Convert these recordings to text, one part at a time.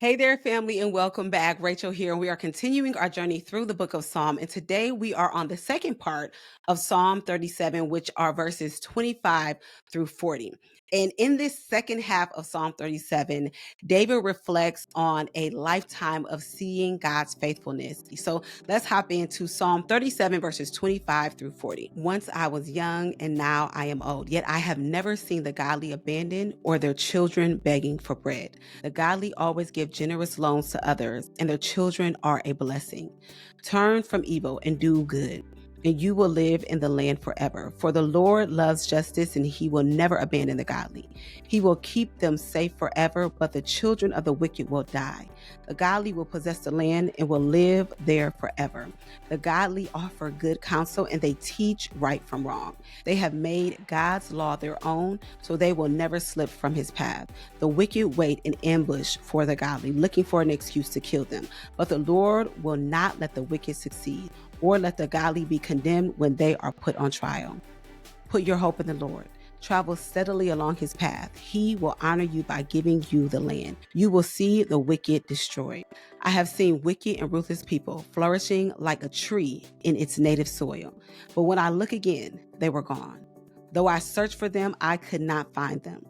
Hey there, family, and welcome back. Rachel here, and we are continuing our journey through the book of Psalm. And today we are on the second part of Psalm 37, which are verses 25 through 40. And in this second half of Psalm 37, David reflects on a lifetime of seeing God's faithfulness. So let's hop into Psalm 37, verses 25 through 40. Once I was young, and now I am old, yet I have never seen the godly abandoned or their children begging for bread. The godly always give generous loans to others, and their children are a blessing. Turn from evil and do good, and you will live in the land forever. For the Lord loves justice, and he will never abandon the godly. He will keep them safe forever, but the children of the wicked will die. The godly will possess the land and will live there forever. The godly offer good counsel, and they teach right from wrong. They have made God's law their own, so they will never slip from his path. The wicked wait in ambush for the godly, looking for an excuse to kill them. But the Lord will not let the wicked succeed, or let the godly be condemned when they are put on trial. Put your hope in the Lord. Travel steadily along his path. He will honor you by giving you the land. You will see the wicked destroyed. I have seen wicked and ruthless people flourishing like a tree in its native soil. But when I look again, they were gone. Though I searched for them, I could not find them.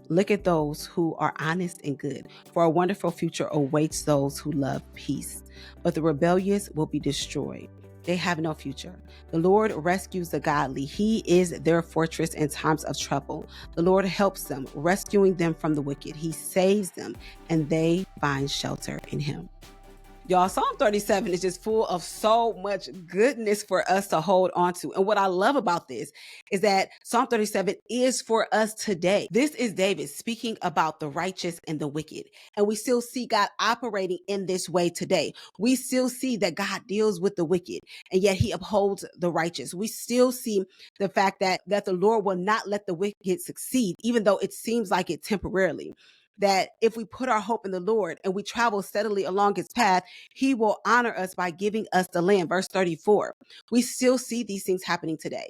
Look at those who are honest and good, for a wonderful future awaits those who love peace. But the rebellious will be destroyed. They have no future. The Lord rescues the godly. He is their fortress in times of trouble. The Lord helps them, rescuing them from the wicked. He saves them, and they find shelter in him. Y'all, Psalm 37 is just full of so much goodness for us to hold on to. And what I love about this is that Psalm 37 is for us today. This is David speaking about the righteous and the wicked. And we still see God operating in this way today. We still see that God deals with the wicked, and yet he upholds the righteous. We still see the fact that the Lord will not let the wicked succeed, even though it seems like it temporarily. That if we put our hope in the Lord and we travel steadily along his path, he will honor us by giving us the land. Verse 34. We still see these things happening today.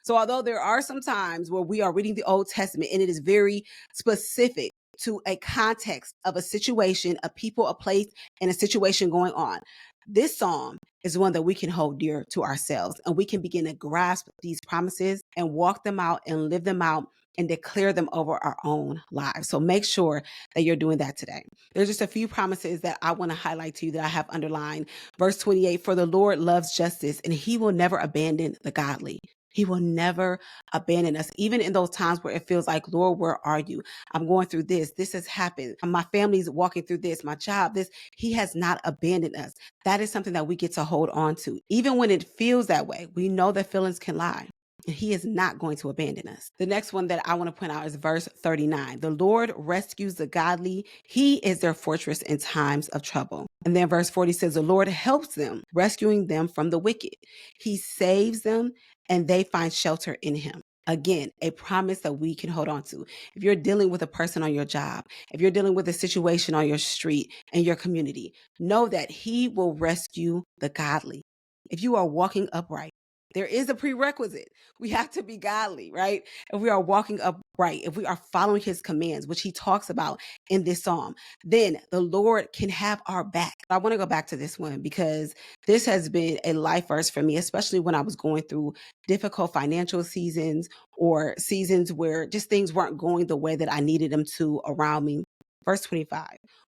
So although there are some times where we are reading the Old Testament and it is very specific to a context of a situation, a people, a place, and a situation going on, this psalm is one that we can hold dear to ourselves, and we can begin to grasp these promises and walk them out and live them out and declare them over our own lives. So make sure that you're doing that today. There's just a few promises that I want to highlight to you that I have underlined. Verse 28, for the Lord loves justice, and he will never abandon the godly. He will never abandon us, even in those times where it feels like, Lord, where are you? I'm going through this. This has happened. My family's walking through this, my job, this. He has not abandoned us. That is something that we get to hold on to. Even when it feels that way, we know that feelings can lie. And he is not going to abandon us. The next one that I want to point out is verse 39. The Lord rescues the godly. He is their fortress in times of trouble. And then verse 40 says, the Lord helps them, rescuing them from the wicked. He saves them, and they find shelter in him. Again, a promise that we can hold on to. If you're dealing with a person on your job, if you're dealing with a situation on your street and your community, know that he will rescue the godly. If you are walking upright, there is a prerequisite. We have to be godly, right? If we are walking upright, if we are following his commands, which he talks about in this psalm, then the Lord can have our back. I want to go back to this one because this has been a life verse for me, especially when I was going through difficult financial seasons or seasons where just things weren't going the way that I needed them to around me. Verse 25.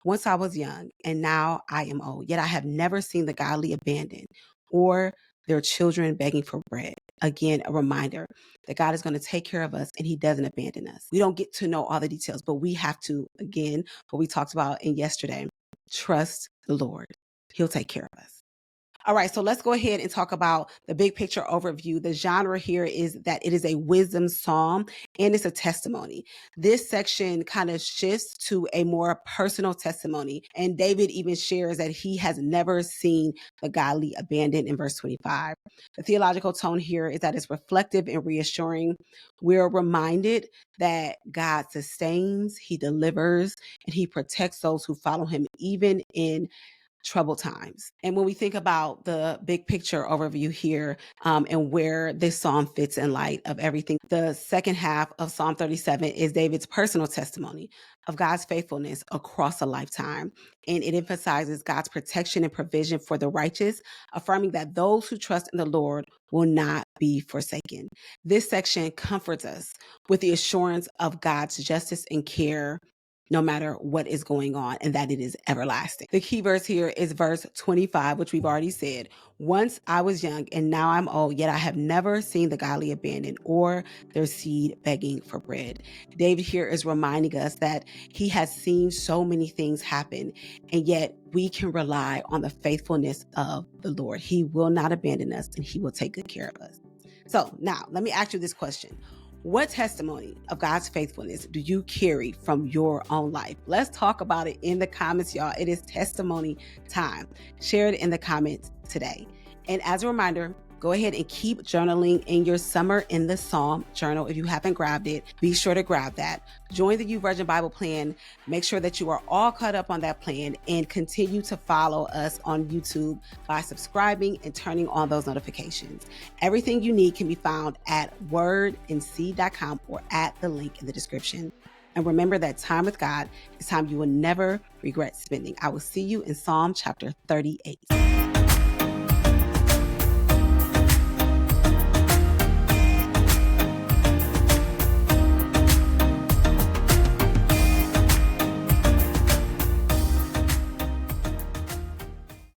Once I was young, and now I am old, yet I have never seen the godly abandoned or their children begging for bread. Again, a reminder that God is going to take care of us and he doesn't abandon us. We don't get to know all the details, but we have to, again, what we talked about in yesterday, trust the Lord. He'll take care of us. All right, so let's go ahead and talk about the big picture overview. The genre here is that it is a wisdom psalm and it's a testimony. This section kind of shifts to a more personal testimony. And David even shares that he has never seen the godly abandoned in verse 25. The theological tone here is that it's reflective and reassuring. We're reminded that God sustains, he delivers, and he protects those who follow him, even in troubled times. And when we think about the big picture overview here, and where this psalm fits in light of everything, the second half of Psalm 37 is David's personal testimony of God's faithfulness across a lifetime. And it emphasizes God's protection and provision for the righteous, affirming that those who trust in the Lord will not be forsaken. This section comforts us with the assurance of God's justice and care no matter what is going on, and that it is everlasting. The key verse here is verse 25, which we've already said. Once I was young and now I'm old, yet I have never seen the godly abandoned or their seed begging for bread. David here is reminding us that he has seen so many things happen, and yet we can rely on the faithfulness of the Lord. He will not abandon us, and he will take good care of us. So now let me ask you this question. What testimony of God's faithfulness do you carry from your own life? Let's talk about it in the comments, y'all. It is testimony time. Share it in the comments today. And as a reminder, go ahead and keep journaling in your Summer in the Psalm journal. If you haven't grabbed it, be sure to grab that. Join the YouVersion Bible plan. Make sure that you are all caught up on that plan, and continue to follow us on YouTube by subscribing and turning on those notifications. Everything you need can be found at wordandseed.com or at the link in the description. And remember that time with God is time you will never regret spending. I will see you in Psalm chapter 38.